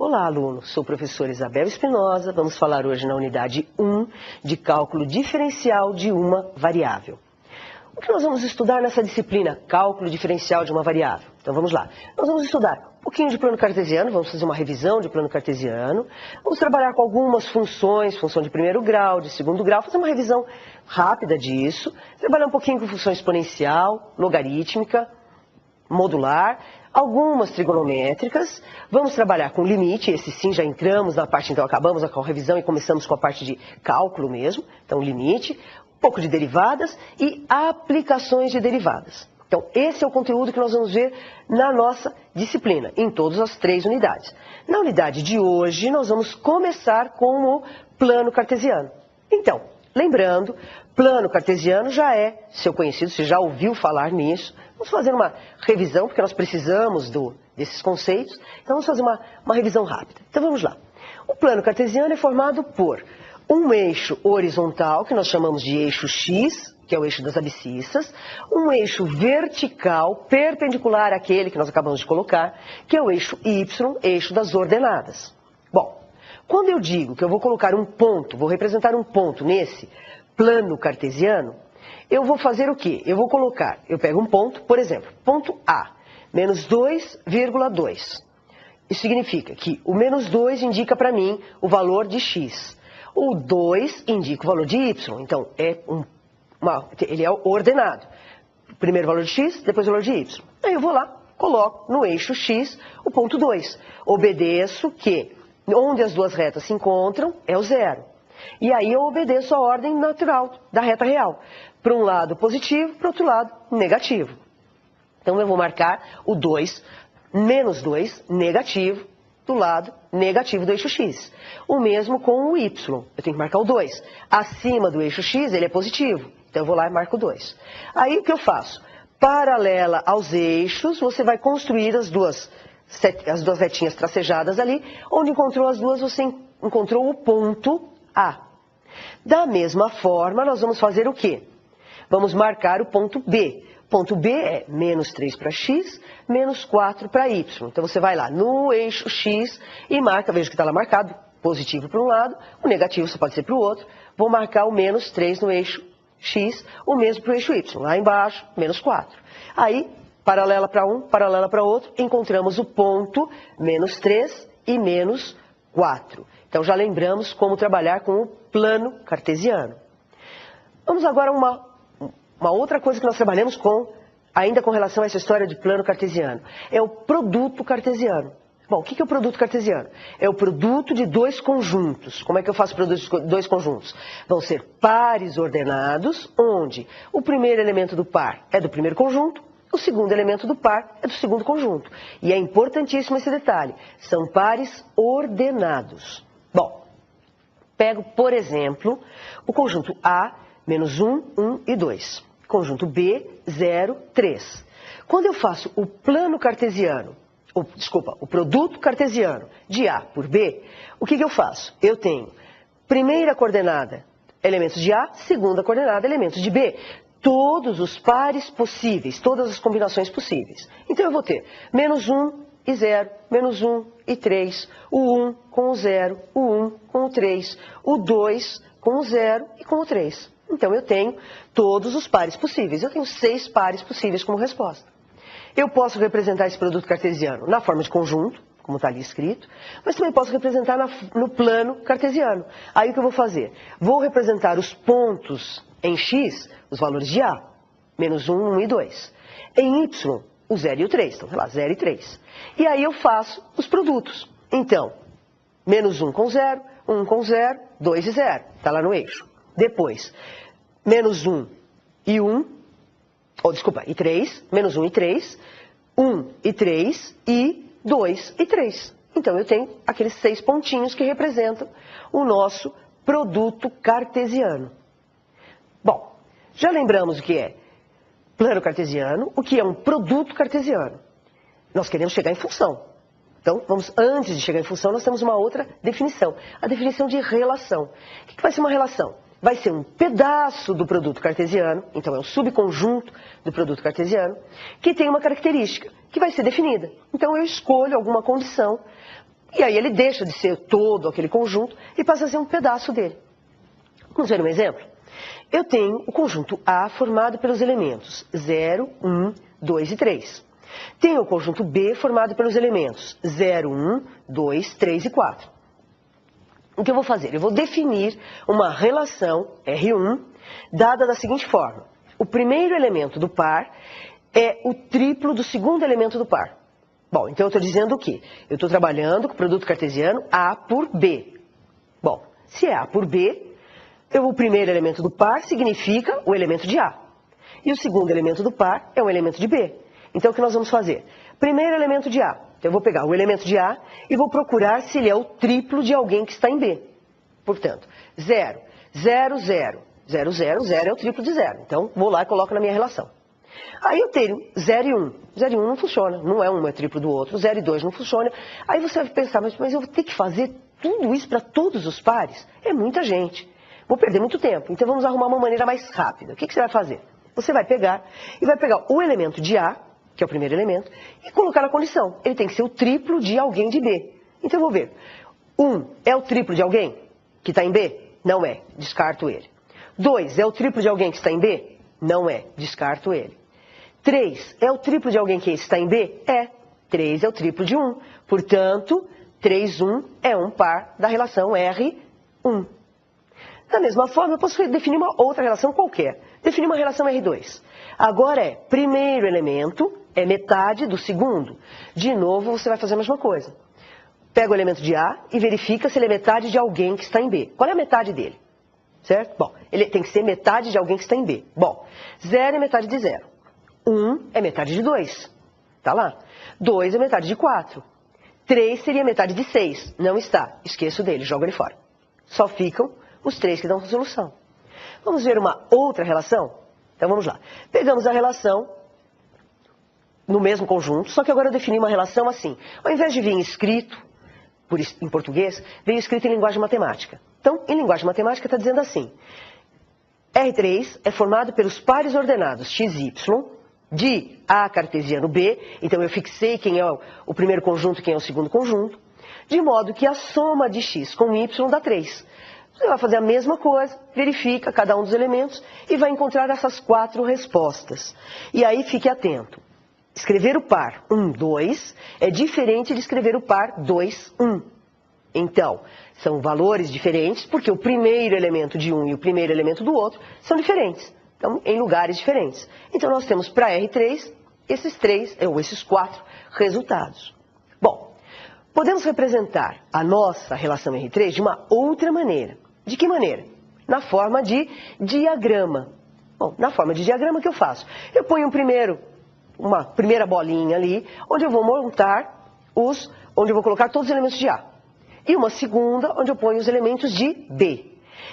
Olá, aluno. Sou a professora Isabel Espinosa. Vamos falar hoje na unidade 1 de cálculo diferencial de uma variável. O que nós vamos estudar nessa disciplina? Cálculo diferencial de uma variável. Então vamos lá. Nós vamos estudar um pouquinho de plano cartesiano, vamos fazer uma revisão de plano cartesiano. Vamos trabalhar com algumas funções, função de primeiro grau, de segundo grau, fazer uma revisão rápida disso. Trabalhar um pouquinho com função exponencial, logarítmica, modular, algumas trigonométricas. Vamos trabalhar com limite, esse sim já entramos na parte, então acabamos com a revisão e começamos com a parte de cálculo mesmo. Então limite, um pouco de derivadas e aplicações de derivadas. Então esse é o conteúdo que nós vamos ver na nossa disciplina, em todas as 3 unidades. Na unidade de hoje nós vamos começar com o plano cartesiano. Então, lembrando, plano cartesiano já é seu conhecido, você já ouviu falar nisso. Vamos fazer uma revisão, porque nós precisamos desses conceitos. Então vamos fazer uma revisão rápida. Então vamos lá. O plano cartesiano é formado por um eixo horizontal, que nós chamamos de eixo X, que é o eixo das abscissas, um eixo vertical, perpendicular àquele que nós acabamos de colocar, que é o eixo Y, eixo das ordenadas. Bom, quando eu digo que eu vou colocar um ponto, vou representar um ponto nesse plano cartesiano, eu vou fazer o quê? Eu pego um ponto, por exemplo, ponto A, menos 2,2. Isso significa que o menos 2 indica para mim o valor de x. O 2 indica o valor de y, então ele é ordenado. Primeiro valor de x, depois o valor de y. Aí eu vou lá, coloco no eixo x o ponto 2. Obedeço que onde as duas retas se encontram é o zero. E aí eu obedeço a ordem natural da reta real. Para um lado positivo, para o outro lado negativo. Então eu vou marcar o 2, menos 2, negativo, do lado negativo do eixo x. O mesmo com o y. Eu tenho que marcar o 2. Acima do eixo x ele é positivo. Então eu vou lá e marco o 2. Aí o que eu faço? Paralela aos eixos, você vai construir as duas retinhas tracejadas ali. Onde encontrou as duas, você encontrou o ponto A. Da mesma forma, nós vamos fazer o quê? Vamos marcar o ponto B. Ponto B é menos 3 para x, menos 4 para y. Então você vai lá no eixo x e marca, veja que está lá marcado, positivo para um lado, o negativo só pode ser para o outro. Vou marcar o menos 3 no eixo x, o mesmo para o eixo y. Lá embaixo, menos 4. Aí, paralela para um, paralela para outro, encontramos o ponto menos 3 e menos 4. Então já lembramos como trabalhar com o plano cartesiano. Vamos agora a uma outra coisa que nós trabalhamos ainda com relação a essa história de plano cartesiano. É o produto cartesiano. Bom, o que é o produto cartesiano? É o produto de dois conjuntos. Como é que eu faço o produto de dois conjuntos? Vão ser pares ordenados, onde o primeiro elemento do par é do primeiro conjunto, o segundo elemento do par é do segundo conjunto. E é importantíssimo esse detalhe. São pares ordenados. Bom, pego, por exemplo, o conjunto A, menos 1, 1 e 2. Conjunto B, 0, 3. Quando eu faço o plano cartesiano, o produto cartesiano de A por B, o que eu faço? Eu tenho primeira coordenada, elementos de A, segunda coordenada, elementos de B. Todos os pares possíveis, todas as combinações possíveis. Então eu vou ter menos 1 e 0, menos 1 e 3, o 1 com o 0, o 1 com o 3, o 2 com o 0 e com o 3. Então eu tenho todos os pares possíveis. Eu tenho 6 pares possíveis como resposta. Eu posso representar esse produto cartesiano na forma de conjunto, como está ali escrito, mas também posso representar no plano cartesiano. Aí o que eu vou fazer? Vou representar os pontos em x, os valores de A, menos 1, 1 e 2. Em y, o 0 e o 3, então, sei lá, 0 e 3. E aí eu faço os produtos. Então, menos 1 com 0, 1 com 0, 2 e 0, está lá no eixo. Depois, menos 1 e 1, e 3, menos 1 e 3, 1 e 3 e 2 e 3. Então eu tenho aqueles 6 pontinhos que representam o nosso produto cartesiano. Bom, já lembramos o que é plano cartesiano, o que é um produto cartesiano. Nós queremos chegar em função. Então, antes de chegar em função, nós temos uma outra definição. A definição de relação. O que vai ser uma relação? Vai ser um pedaço do produto cartesiano, então é um subconjunto do produto cartesiano, que tem uma característica, que vai ser definida. Então eu escolho alguma condição E aí ele deixa de ser todo aquele conjunto e passa a ser um pedaço dele. Vamos ver um exemplo? Eu tenho o conjunto A formado pelos elementos 0, 1, 2 e 3. Tenho o conjunto B formado pelos elementos 0, 1, 2, 3 e 4. O que eu vou fazer? Eu vou definir uma relação R1 dada da seguinte forma. O primeiro elemento do par é o triplo do segundo elemento do par. Bom, então eu estou dizendo o quê? Eu estou trabalhando com o produto cartesiano A por B. Bom, se é A por B, o primeiro elemento do par significa o elemento de A. E o segundo elemento do par é um elemento de B. Então o que nós vamos fazer? Primeiro elemento de A. Então eu vou pegar o elemento de A e vou procurar se ele é o triplo de alguém que está em B. Portanto, 0, 0, 0, 0, 0, 0 é o triplo de 0. Então vou lá e coloco na minha relação. Aí eu tenho 0 e 1. 0 e 1 não funciona. Não é um é triplo do outro. 0 e 2 não funciona. Aí você vai pensar, mas eu vou ter que fazer tudo isso para todos os pares? É muita gente. Vou perder muito tempo. Então vamos arrumar uma maneira mais rápida. O que você vai fazer? Você vai pegar e vai pegar o elemento de A, que é o primeiro elemento, e colocar na condição. Ele tem que ser o triplo de alguém de B. Então eu vou ver. 1 é o triplo de alguém que está em B? Não é. Descarto ele. 2 é o triplo de alguém que está em B? Não é. Descarto ele. 3 é o triplo de alguém que está em B? É. 3 é o triplo de 1. Portanto, 3, 1 é um par da relação R1. Da mesma forma, eu posso definir uma outra relação qualquer. Definir uma relação R2. Agora primeiro elemento é metade do segundo. De novo, você vai fazer a mesma coisa. Pega o elemento de A e verifica se ele é metade de alguém que está em B. Qual é a metade dele? Certo? Bom, ele tem que ser metade de alguém que está em B. Bom, 0 é metade de 0. 1 é metade de 2. Está lá. 2 é metade de 4. 3 seria metade de 6. Não está. Esqueço dele, jogo ele fora. Só ficam os 3 que dão solução. Vamos ver uma outra relação? Então vamos lá. Pegamos a relação no mesmo conjunto, só que agora eu defini uma relação assim. Ao invés de vir escrito em português, veio escrito em linguagem matemática. Então, em linguagem matemática está dizendo assim. R3 é formado pelos pares ordenados x e y de A cartesiano B. Então eu fixei quem é o primeiro conjunto e quem é o segundo conjunto. De modo que a soma de x com y dá 3. Você vai fazer a mesma coisa, verifica cada um dos elementos e vai encontrar essas 4 respostas. E aí fique atento. Escrever o par 1, 2 é diferente de escrever o par 2, 1. Então, são valores diferentes porque o primeiro elemento de um e o primeiro elemento do outro são diferentes. Então, em lugares diferentes. Então, nós temos para R3 esses 4 resultados. Bom, podemos representar a nossa relação R3 de uma outra maneira. De que maneira? Na forma de diagrama. Bom, na forma de diagrama, o que eu faço? Eu ponho uma primeira bolinha ali, onde eu vou montar onde eu vou colocar todos os elementos de A. E uma segunda, onde eu ponho os elementos de B.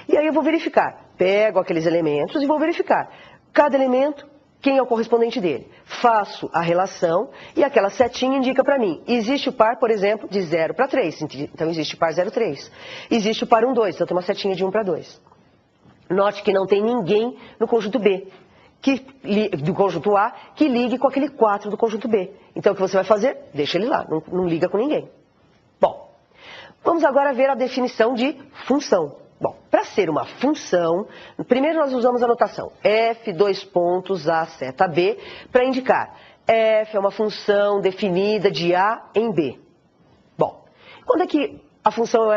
E aí eu vou verificar. Pego aqueles elementos e vou verificar. Cada elemento, quem é o correspondente dele. Faço a relação e aquela setinha indica para mim. Existe o par, por exemplo, de 0 para 3. Então existe o par 0, 3. Existe o par 1, 2. Então tem uma setinha de 1 para 2. Note que não tem ninguém no conjunto B, do conjunto A, que ligue com aquele 4 do conjunto B. Então o que você vai fazer? Deixa ele lá, não liga com ninguém. Bom, vamos agora ver a definição de função. Bom, para ser uma função, primeiro nós usamos a notação f, 2 pontos, a seta b, para indicar f é uma função definida de A em B. Bom, quando é que a função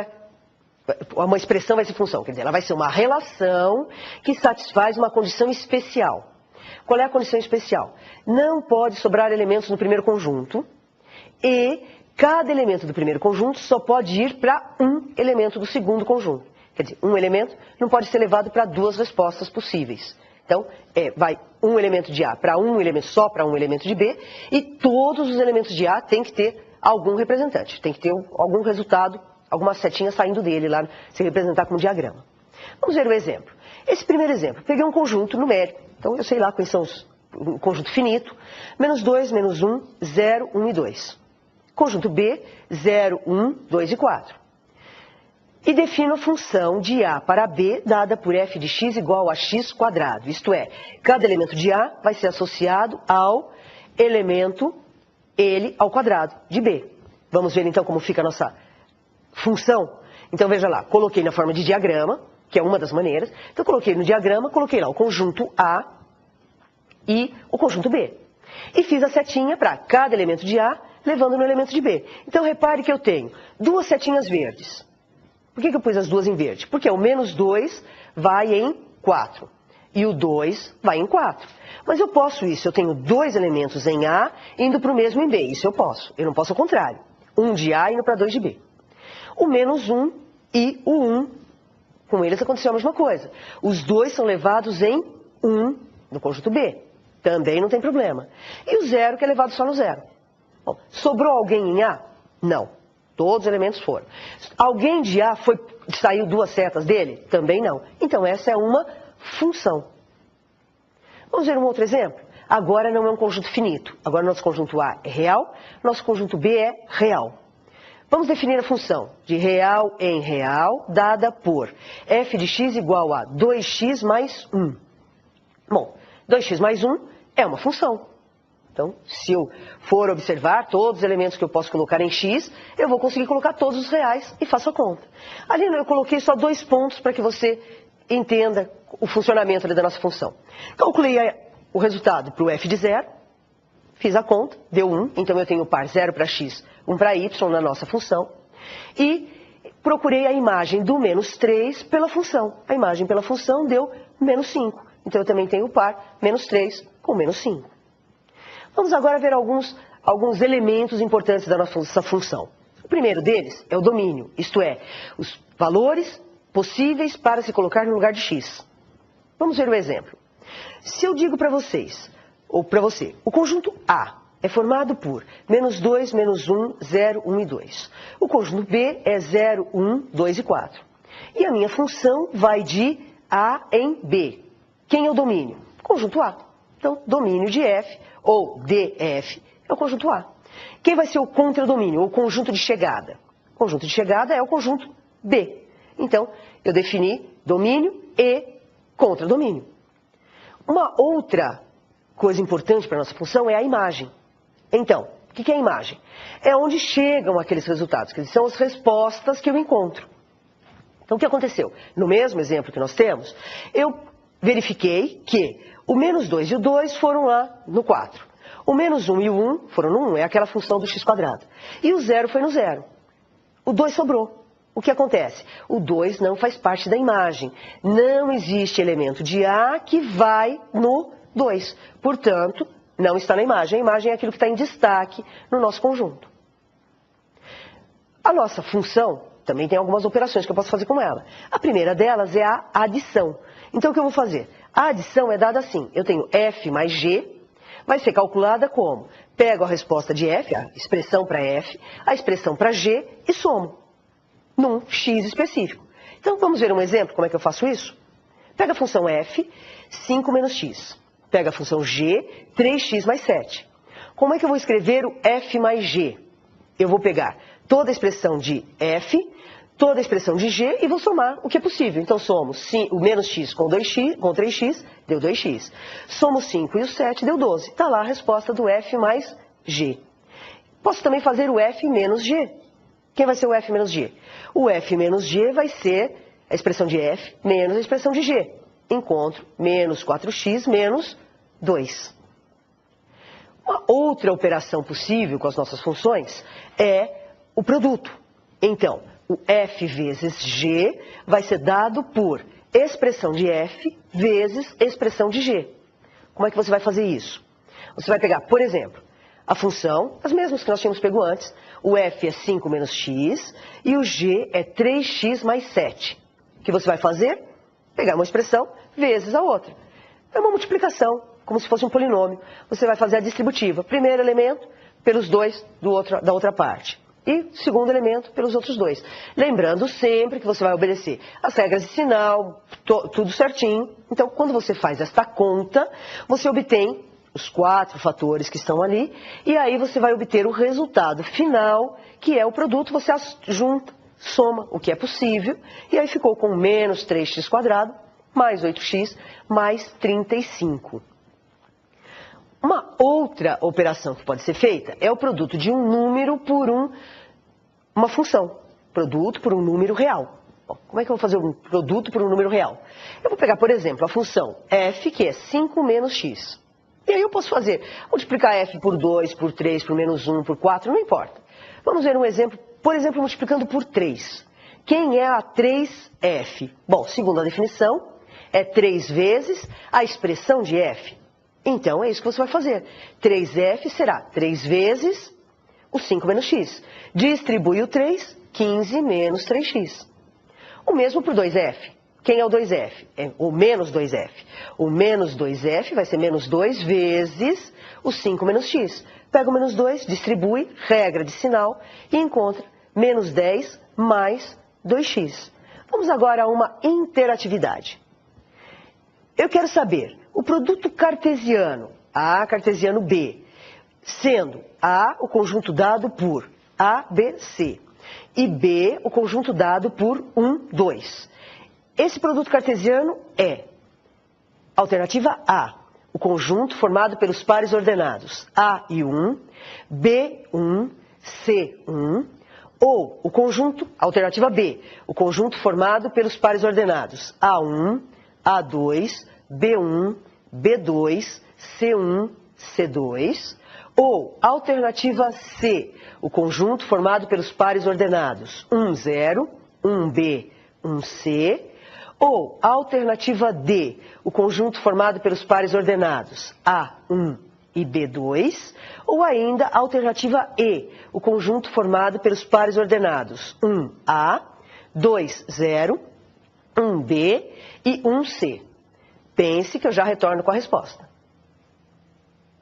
uma expressão vai ser função? Quer dizer, ela vai ser uma relação que satisfaz uma condição especial. Qual é a condição especial? Não pode sobrar elementos no primeiro conjunto e cada elemento do primeiro conjunto só pode ir para um elemento do segundo conjunto. Quer dizer, um elemento não pode ser levado para 2 respostas possíveis. Então, vai um elemento de A para um elemento só para um elemento de B, e todos os elementos de A têm que ter algum representante, tem que ter algum resultado, alguma setinha saindo dele lá, se representar como diagrama. Vamos ver o exemplo. Esse primeiro exemplo, peguei um conjunto numérico, então eu sei lá quais são um conjunto finito, menos 2, menos 1, 0, 1 e 2. Conjunto B, 0, 1, 2 e 4. E defino a função de A para B dada por f de x igual a x quadrado. Isto é, cada elemento de A vai ser associado ao elemento, ele, ao quadrado de B. Vamos ver então como fica a nossa função. Então, veja lá, coloquei na forma de diagrama, que é uma das maneiras. Então, coloquei no diagrama, coloquei lá o conjunto A e o conjunto B. E fiz a setinha para cada elemento de A, levando no elemento de B. Então, repare que eu tenho duas setinhas verdes. Por que eu pus as duas em verde? Porque o menos 2 vai em 4. E o 2 vai em 4. Mas eu posso isso, eu tenho dois elementos em A indo para o mesmo em B. Isso eu posso. Eu não posso ao contrário. 1 de A indo para 2 de B. O menos 1 e o 1, com eles aconteceu a mesma coisa. Os dois são levados em 1 no conjunto B. Também não tem problema. E o 0 que é levado só no 0. Bom, sobrou alguém em A? Não. Todos os elementos foram. Alguém de A saiu duas setas dele? Também não. Então essa é uma função. Vamos ver um outro exemplo? Agora não é um conjunto finito. Agora nosso conjunto A é real, nosso conjunto B é real. Vamos definir a função de real em real, dada por f de x igual a 2x mais 1. Bom, 2x mais 1 é uma função. Então, se eu for observar todos os elementos que eu posso colocar em x, eu vou conseguir colocar todos os reais e faço a conta. Ali eu coloquei só 2 pontos para que você entenda o funcionamento da nossa função. Calculei o resultado para o f de 0, fiz a conta, deu 1, então eu tenho o par 0 para x, 1 para y na nossa função. E procurei a imagem do menos 3 pela função. A imagem pela função deu menos 5. Então eu também tenho o par menos 3 com menos 5. Vamos agora ver alguns elementos importantes da nossa função. O primeiro deles é o domínio, isto é, os valores possíveis para se colocar no lugar de x. Vamos ver um exemplo. Se eu digo para vocês, ou para você, o conjunto A é formado por menos 2, menos 1, 0, 1 e 2. O conjunto B é 0, 1, 2 e 4. E a minha função vai de A em B. Quem é o domínio? Conjunto A. Então, domínio de F, ou DF, é o conjunto A. Quem vai ser o contradomínio, ou conjunto de chegada? O conjunto de chegada é o conjunto B. Então, eu defini domínio e contradomínio. Uma outra coisa importante para a nossa função é a imagem. Então, o que é a imagem? É onde chegam aqueles resultados, que são as respostas que eu encontro. Então, o que aconteceu? No mesmo exemplo que nós temos, eu verifiquei que o menos 2 e o 2 foram lá no 4. O menos 1 e o 1 foram no 1, é aquela função do x quadrado. E o 0 foi no 0. O 2 sobrou. O que acontece? O 2 não faz parte da imagem. Não existe elemento de A que vai no 2. Portanto, não está na imagem. A imagem é aquilo que está em destaque no nosso conjunto. A nossa função também tem algumas operações que eu posso fazer com ela. A primeira delas é a adição. Então, o que eu vou fazer? A adição é dada assim. Eu tenho f mais g, vai ser calculada como? Pego a resposta de f, a expressão para f, a expressão para g e somo num x específico. Então, vamos ver um exemplo, como é que eu faço isso? Pega a função f, 5 menos x. Pega a função g, 3x mais 7. Como é que eu vou escrever o f mais g? Eu vou pegar toda a expressão de f, toda a expressão de g e vou somar o que é possível. Então, somos o menos x com 3x, deu 2x. Somos 5 e o 7, deu 12. Está lá a resposta do f mais g. Posso também fazer o f menos g. Quem vai ser o f menos g? O f menos g vai ser a expressão de f menos a expressão de g. Encontro menos 4x menos 2. Uma outra operação possível com as nossas funções é o produto. Então, o f vezes g vai ser dado por expressão de f vezes expressão de g. Como é que você vai fazer isso? Você vai pegar, por exemplo, a função, as mesmas que nós tínhamos pego antes. O f é 5 menos x e o g é 3x mais 7. O que você vai fazer? Pegar uma expressão vezes a outra. É uma multiplicação, como se fosse um polinômio. Você vai fazer a distributiva. Primeiro elemento pelos dois da outra parte. E segundo elemento pelos outros dois. Lembrando sempre que você vai obedecer as regras de sinal, tudo certinho. Então, quando você faz esta conta, você obtém os 4 fatores que estão ali, e aí você vai obter o resultado final, que é o produto, você junta, soma o que é possível, e aí ficou com menos 3x² mais 8x mais 35. Uma outra operação que pode ser feita é o produto de um número por uma função. Produto por um número real. Bom, como é que eu vou fazer um produto por um número real? Eu vou pegar, por exemplo, a função f, que é 5 menos x. E aí eu posso multiplicar f por 2, por 3, por menos 1, por 4, não importa. Vamos ver um exemplo, por exemplo, multiplicando por 3. Quem é a 3f? Bom, segundo a definição, é 3 vezes a expressão de f. Então, é isso que você vai fazer. 3f será 3 vezes o 5 menos x. Distribui o 3, 15 menos 3x. O mesmo para o 2f. Quem é o 2f? É o menos 2f. O menos 2f vai ser menos 2 vezes o 5 menos x. Pega o menos 2, distribui, regra de sinal, e encontra menos 10 mais 2x. Vamos agora a uma interatividade. Eu quero saber o produto cartesiano, A cartesiano B, sendo A o conjunto dado por A, B, C, e B o conjunto dado por 1, 2. Esse produto cartesiano é, alternativa A, o conjunto formado pelos pares ordenados A e 1, B1, C1, ou o conjunto, alternativa B, o conjunto formado pelos pares ordenados A1, A2, B1, B2, C1, C2, ou alternativa C, o conjunto formado pelos pares ordenados 1, 0, 1B, 1C, ou alternativa D, o conjunto formado pelos pares ordenados A1 e B2, ou ainda alternativa E, o conjunto formado pelos pares ordenados 1A, 2, 0, 1B e 1C. Pense que eu já retorno com a resposta.